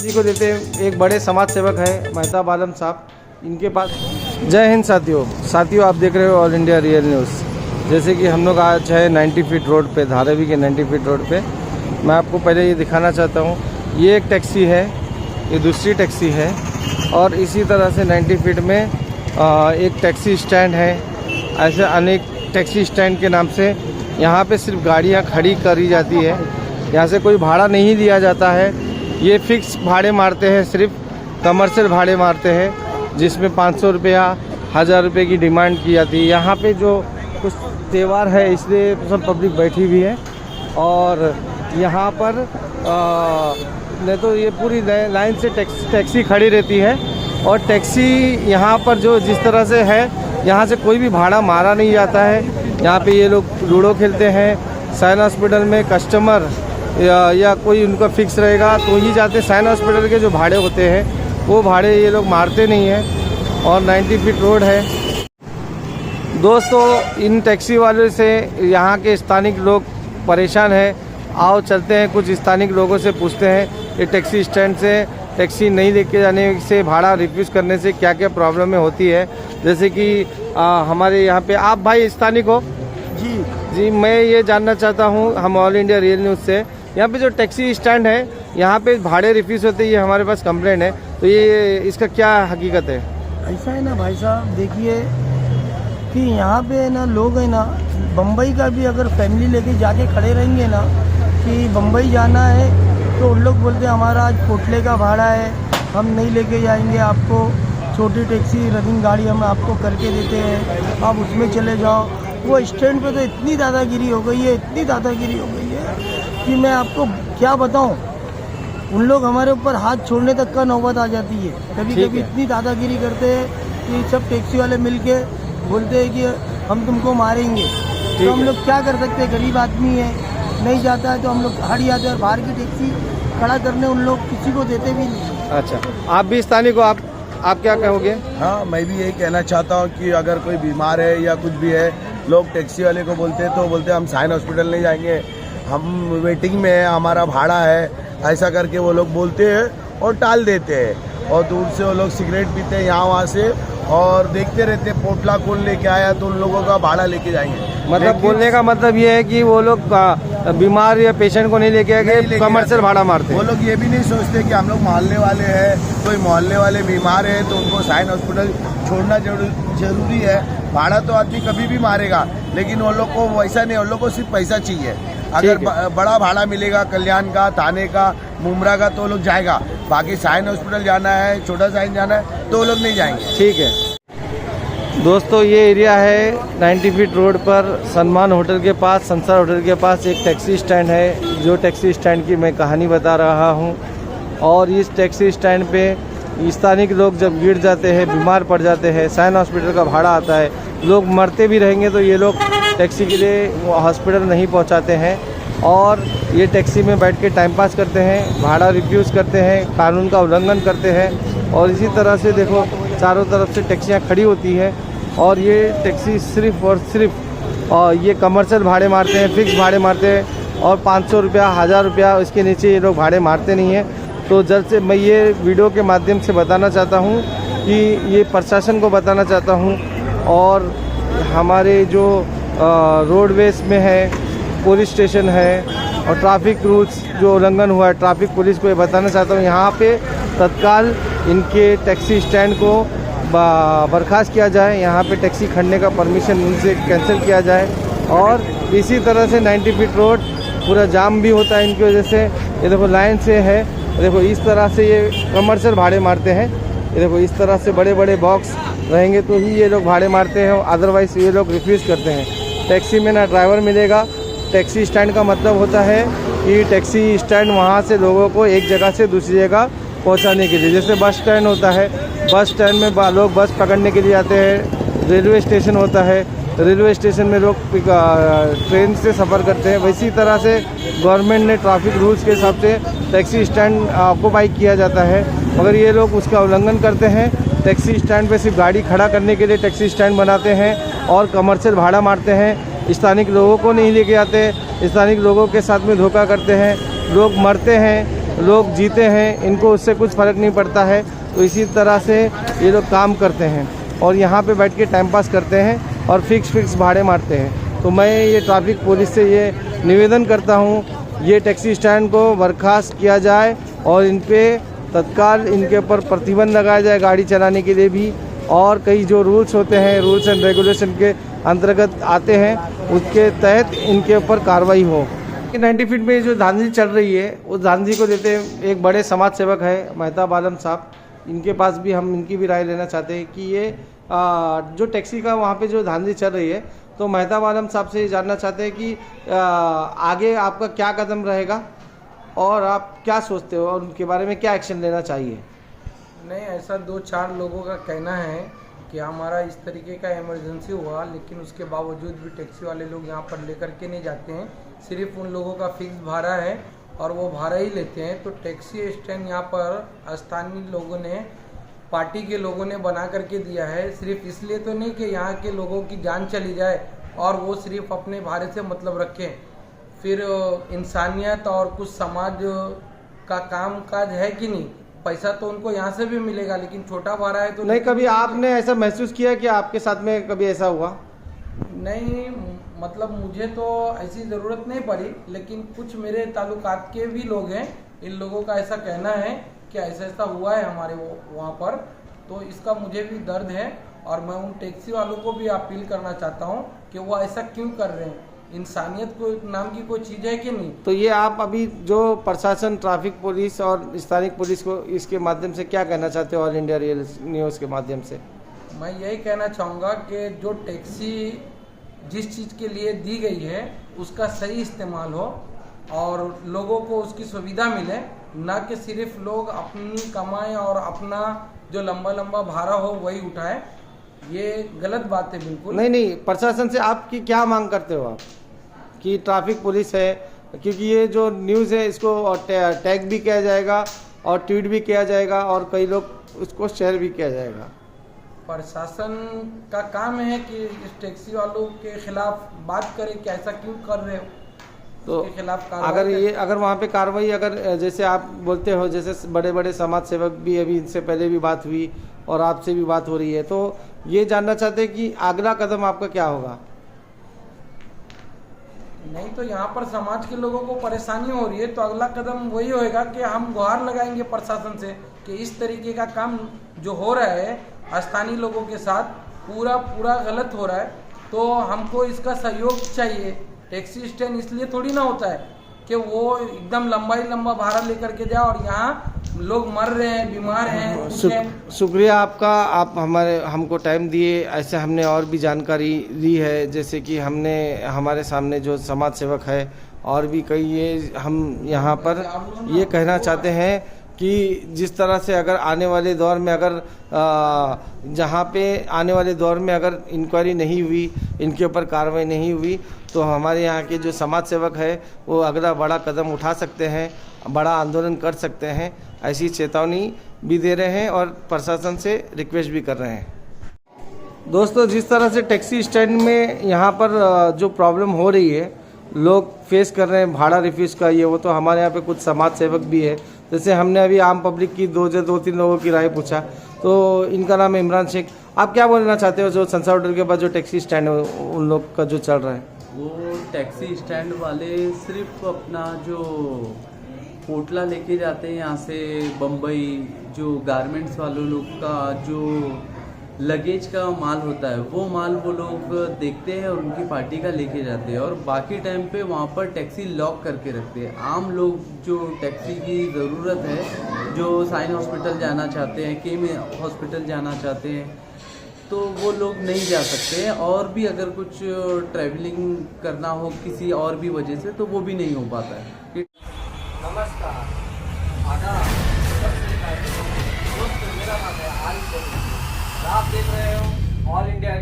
Taxi को देते हैं। एक बड़े समाज सेवक है मेहताब आलम साहब, इनके पास। जय हिंद साथियों, आप देख रहे हो ऑल इंडिया रियल न्यूज़। जैसे कि हम लोग आज है 90 फीट रोड पे, धारावी के 90 फीट रोड पे। मैं आपको पहले ये दिखाना चाहता हूँ, ये एक टैक्सी है, ये दूसरी टैक्सी है, और इसी तरह से 90 फीट में एक टैक्सी स्टैंड है। ऐसे अनेक टैक्सी स्टैंड के नाम से यहाँ पे सिर्फ गाड़ियाँ खड़ी करी जाती है। यहाँ से कोई भाड़ा नहीं लिया जाता है। ये फिक्स भाड़े मारते हैं, सिर्फ कमर्शियल भाड़े मारते हैं, जिसमें 500 रुपया 1000 रुपये की डिमांड की जाती है। यहाँ पे जो कुछ त्यौहार है इसलिए सब पब्लिक बैठी हुई है, और यहाँ पर नहीं तो ये पूरी लाइन से टैक्सी खड़ी रहती है। और टैक्सी यहाँ पर जो जिस तरह से है, यहाँ से कोई भी भाड़ा मारा नहीं जाता है। यहाँ पे ये लोग लूडो खेलते हैं। साइन हॉस्पिटल में कस्टमर या कोई उनका फिक्स रहेगा तो ही जाते। साइन हॉस्पिटल के जो भाड़े होते हैं वो भाड़े ये लोग मारते नहीं हैं। और 90 फीट रोड है दोस्तों। इन टैक्सी वालों से यहाँ के स्थानिक लोग परेशान हैं। आओ चलते हैं, कुछ स्थानिक लोगों से पूछते हैं ये टैक्सी स्टैंड से टैक्सी नहीं लेके जाने से, भाड़ा रिफ्यूज़ करने से क्या क्या प्रॉब्लमें होती है। जैसे कि हमारे यहाँ पे, आप भाई स्थानिक हो? जी, मैं ये जानना चाहता हूँ, हम ऑल इंडिया रियल न्यूज़ से, यहाँ पे जो टैक्सी स्टैंड है यहाँ पे भाड़े रिफ्यूज़ होते हैं, ये हमारे पास कंप्लेंट है, तो ये इसका क्या हकीकत है? ऐसा है ना भाई साहब, देखिए कि यहाँ पे ना लोग है ना, बम्बई का भी अगर फैमिली लेके जाके खड़े रहेंगे ना कि बम्बई जाना है, तो उन लोग बोलते हैं हमारा आज कोटले का भाड़ा है, हम नहीं लेके जाएंगे आपको, छोटी टैक्सी रनिंग गाड़ी हम आपको करके देते हैं, आप उसमें चले जाओ। वो स्टैंड पे तो इतनी दादागिरी हो गई है, इतनी दादागिरी हो गई है कि मैं आपको क्या बताऊं। उन लोग हमारे ऊपर हाथ छोड़ने तक का नौबत आ जाती है। कभी कभी इतनी दादागिरी करते हैं कि सब टैक्सी वाले मिलके बोलते हैं कि हम तुमको मारेंगे। तो हम लोग क्या कर सकते हैं, गरीब आदमी है, नहीं जाता है तो हम लोग हट जाते हैं, और बाहर की टैक्सी खड़ा करने उन लोग किसी को देते भी नहीं। अच्छा, आप भी स्थानीय को आप क्या कहोगे? हाँ, मैं भी यही कहना चाहता हूँ कि अगर कोई बीमार है या कुछ भी है, लोग टैक्सी वाले को बोलते हैं तो बोलते हैं हम साइन हॉस्पिटल नहीं जाएंगे, हम वेटिंग में है, हमारा भाड़ा है, ऐसा करके वो लोग बोलते हैं और टाल देते हैं। और दूर से वो लोग सिगरेट पीते हैं यहाँ वहाँ से, और देखते रहते हैं पोटला कौन लेके आया तो उन लोगों का भाड़ा लेके जाएंगे। मतलब बोलने का मतलब ये है कि वो लोग बीमार या पेशेंट को नहीं लेके आके कमर्शियल भाड़ा मारते हैं। वो लोग ये भी नहीं सोचते कि हम लोग मोहल्ले वाले हैं, कोई मोहल्ले वाले बीमार है तो उनको साइन हॉस्पिटल छोड़ना जरूरी है। भाड़ा तो आदमी कभी भी मारेगा, लेकिन वो लोग को वैसा नहीं, उन लोग को सिर्फ पैसा चाहिए। अगर बड़ा भाड़ा मिलेगा कल्याण का, थाने का, मुमरा का, तो लोग जाएगा। बाकी साइन हॉस्पिटल जाना है, छोटा साइन जाना है तो वो लोग नहीं जाएंगे। ठीक है दोस्तों, ये एरिया है 90 फीट रोड पर, सन्मान होटल के पास, संसार होटल के पास एक टैक्सी स्टैंड है। जो टैक्सी स्टैंड की मैं कहानी बता रहा हूँ। और इस टैक्सी स्टैंड पे स्थानिक लोग जब गिर जाते हैं, बीमार पड़ जाते हैं, साइन हॉस्पिटल का भाड़ा आता है, लोग मरते भी रहेंगे तो ये लोग टैक्सी के लिए हॉस्पिटल नहीं पहुँचाते हैं, और ये टैक्सी में बैठ के टाइम पास करते हैं, भाड़ा रिफ्यूज़ करते हैं, कानून का उल्लंघन करते हैं। और इसी तरह से देखो चारों तरफ से टैक्सियाँ खड़ी होती है, और ये टैक्सी सिर्फ और सिर्फ ये कमर्शियल भाड़े मारते हैं, फिक्स भाड़े मारते हैं, और 500 रुपया 1000 रुपया इसके नीचे ये लोग भाड़े मारते नहीं हैं। तो जल्द से मैं ये वीडियो के माध्यम से बताना चाहता हूँ कि ये प्रशासन को बताना चाहता हूँ, और हमारे जो रोडवेज में है, पुलिस स्टेशन है, और ट्रैफिक रूल्स जो उल्लंघन हुआ है, ट्रैफिक पुलिस को ये बताना चाहता हूँ, यहाँ पे तत्काल इनके टैक्सी स्टैंड को बर्खास्त किया जाए, यहाँ पे टैक्सी खड़ने का परमिशन उनसे कैंसिल किया जाए। और इसी तरह से 90 फीट रोड पूरा जाम भी होता है इनकी वजह से। ये देखो लाइन से है, देखो इस तरह से ये कमर्शियल भाड़े मारते हैं। ये देखो इस तरह से बड़े बड़े बॉक्स रहेंगे तो ही ये लोग भाड़े मारते हैं, अदरवाइज़ ये लोग रिफ्यूज़ करते हैं। टैक्सी में ना ड्राइवर मिलेगा। टैक्सी स्टैंड का मतलब होता है कि टैक्सी स्टैंड वहाँ से लोगों को एक जगह से दूसरी जगह पहुँचाने के लिए, जैसे बस स्टैंड होता है, बस स्टैंड में लोग बस पकड़ने के लिए आते हैं। रेलवे स्टेशन होता है, रेलवे स्टेशन में लोग ट्रेन से सफ़र करते हैं। वैसी तरह से गवर्नमेंट ने ट्रैफिक रूल्स के हिसाब से टैक्सी स्टैंड ऑक्यूपाई किया जाता है, मगर ये लोग उसका उल्लंघन करते हैं। टैक्सी स्टैंड पे सिर्फ गाड़ी खड़ा करने के लिए टैक्सी स्टैंड बनाते हैं और कमर्शियल भाड़ा मारते हैं। स्थानिक लोगों को नहीं लेके आते, स्थानिक लोगों के साथ में धोखा करते हैं, लोग मरते हैं। लोग जीते हैं, इनको उससे कुछ फ़र्क नहीं पड़ता है। तो इसी तरह से ये लोग काम करते हैं और यहाँ पे बैठ के टाइम पास करते हैं और फिक्स भाड़े मारते हैं। तो मैं ये ट्रैफिक पुलिस से ये निवेदन करता हूँ, ये टैक्सी स्टैंड को बर्खास्त किया जाए और इन पे तत्काल इनके ऊपर प्रतिबंध लगाया जाए गाड़ी चलाने के लिए भी, और कई जो रूल्स होते हैं, रूल्स एंड रेगुलेशन के अंतर्गत आते हैं, उसके तहत इनके ऊपर कार्रवाई हो। 90 फीट में जो धांधली चल रही है, उस धांधली को देते एक बड़े समाज सेवक है मेहताब आलम साहब, इनके पास भी हम इनकी भी राय लेना चाहते हैं कि ये जो टैक्सी का वहाँ पे जो धांधली चल रही है, तो मेहताब आलम साहब से ये जानना चाहते हैं कि आगे आपका क्या कदम रहेगा और आप क्या सोचते हो और उनके बारे में क्या एक्शन लेना चाहिए। नहीं, ऐसा 2-4 लोगों का कहना है कि हमारा इस तरीके का इमरजेंसी हुआ, लेकिन उसके बावजूद भी टैक्सी वाले लोग यहाँ पर लेकर के नहीं जाते हैं। सिर्फ उन लोगों का फिक्स भाड़ा है और वो भाड़ा ही लेते हैं। तो टैक्सी स्टैंड यहाँ पर स्थानीय लोगों ने, पार्टी के लोगों ने बना करके दिया है, सिर्फ इसलिए तो नहीं कि यहाँ के लोगों की जान चली जाए और वो सिर्फ अपने भाड़े से मतलब रखें। फिर इंसानियत और कुछ समाज का काम काज है कि नहीं, पैसा तो उनको यहाँ से भी मिलेगा, लेकिन छोटा भाड़ा है तो नहीं। कभी आपने ऐसा महसूस किया कि आपके साथ में कभी ऐसा हुआ? नहीं, मतलब मुझे तो ऐसी ज़रूरत नहीं पड़ी, लेकिन कुछ मेरे ताल्लुकात के भी लोग हैं, इन लोगों का ऐसा कहना है कि ऐसा ऐसा हुआ है हमारे वहाँ पर। तो इसका मुझे भी दर्द है और मैं उन टैक्सी वालों को भी अपील करना चाहता हूँ कि वो ऐसा क्यों कर रहे हैं। इंसानियत को नाम की कोई चीज़ है कि नहीं। तो ये आप अभी जो प्रशासन, ट्रैफिक पुलिस और स्थानिक पुलिस को इसके माध्यम से क्या कहना चाहते हो, ऑल इंडिया रियल न्यूज़ के माध्यम से? मैं यही कहना चाहूँगा कि जो टैक्सी जिस चीज़ के लिए दी गई है उसका सही इस्तेमाल हो और लोगों को उसकी सुविधा मिले, ना कि सिर्फ लोग अपनी कमाएं और अपना जो लंबा लंबा भाड़ा हो वही उठाए। ये गलत बात है बिल्कुल। नहीं, प्रशासन से आपकी क्या मांग करते हो आप कि ट्रैफिक पुलिस है, क्योंकि ये जो न्यूज़ है इसको टैग भी किया जाएगा और ट्वीट भी किया जाएगा और कई लोग उसको शेयर भी किया जाएगा। प्रशासन का काम है कि इस टैक्सी वालों के खिलाफ बात करे कि ऐसा क्यों कर रहे हो, तो उसके खिलाफ अगर वहाँ पे कार्रवाई, अगर जैसे आप बोलते हो, जैसे बड़े बड़े समाज सेवक भी, अभी इनसे पहले भी बात हुई और आपसे भी बात हो रही है, तो ये जानना चाहते हैं कि अगला कदम आपका क्या होगा? नहीं, तो यहाँ पर समाज के लोगों को परेशानी हो रही है, तो अगला कदम वही होएगा कि हम गुहार लगाएंगे प्रशासन से कि इस तरीके का काम जो हो रहा है स्थानीय लोगों के साथ पूरा गलत हो रहा है, तो हमको इसका सहयोग चाहिए। टैक्सी स्टैंड इसलिए थोड़ी ना होता है कि वो एकदम लंबा भाड़ा लेकर के जाए और यहाँ लोग मर रहे हैं, बीमार हैं। शुक्रिया आपका, आप हमको टाइम दिए। ऐसे हमने और भी जानकारी ली है, जैसे कि हमने हमारे सामने जो समाज सेवक है और भी कई, ये हम यहाँ पर ये कहना चाहते हैं कि जिस तरह से अगर आने वाले दौर में जहाँ पे आने वाले दौर में अगर इंक्वायरी नहीं हुई, इनके ऊपर कार्रवाई नहीं हुई, तो हमारे यहाँ के जो समाज सेवक है वो अगला बड़ा कदम उठा सकते हैं, बड़ा आंदोलन कर सकते हैं। ऐसी चेतावनी भी दे रहे हैं और प्रशासन से रिक्वेस्ट भी कर रहे हैं। दोस्तों, जिस तरह से टैक्सी स्टैंड में यहाँ पर जो प्रॉब्लम हो रही है, लोग फेस कर रहे हैं भाड़ा रिफ्यूज़ का, ये वो, तो हमारे यहाँ पे कुछ समाज सेवक भी है। जैसे हमने अभी आम पब्लिक की 2-3 लोगों की राय पूछा, तो इनका नाम है इमरान शेख। आप क्या बोलना चाहते हो जो संसार होटल के पास जो टैक्सी स्टैंड है उन लोग का जो चल रहा है? वो टैक्सी स्टैंड वाले सिर्फ अपना जो पोटला लेके जाते हैं यहाँ से बम्बई, जो गारमेंट्स वालों लोग का जो लगेज का माल होता है वो माल वो लोग देखते हैं और उनकी पार्टी का लेके जाते हैं और बाकी टाइम पे वहाँ पर टैक्सी लॉक करके रखते हैं। आम लोग जो टैक्सी की ज़रूरत है, जो साइन हॉस्पिटल जाना चाहते हैं, केम हॉस्पिटल जाना चाहते हैं, तो वो लोग नहीं जा सकते हैं। और भी अगर कुछ ट्रैवलिंग करना हो किसी और भी वजह से, तो वो भी नहीं हो पाता है। नमस्कार, आप देख रहे हो ऑल इंडिया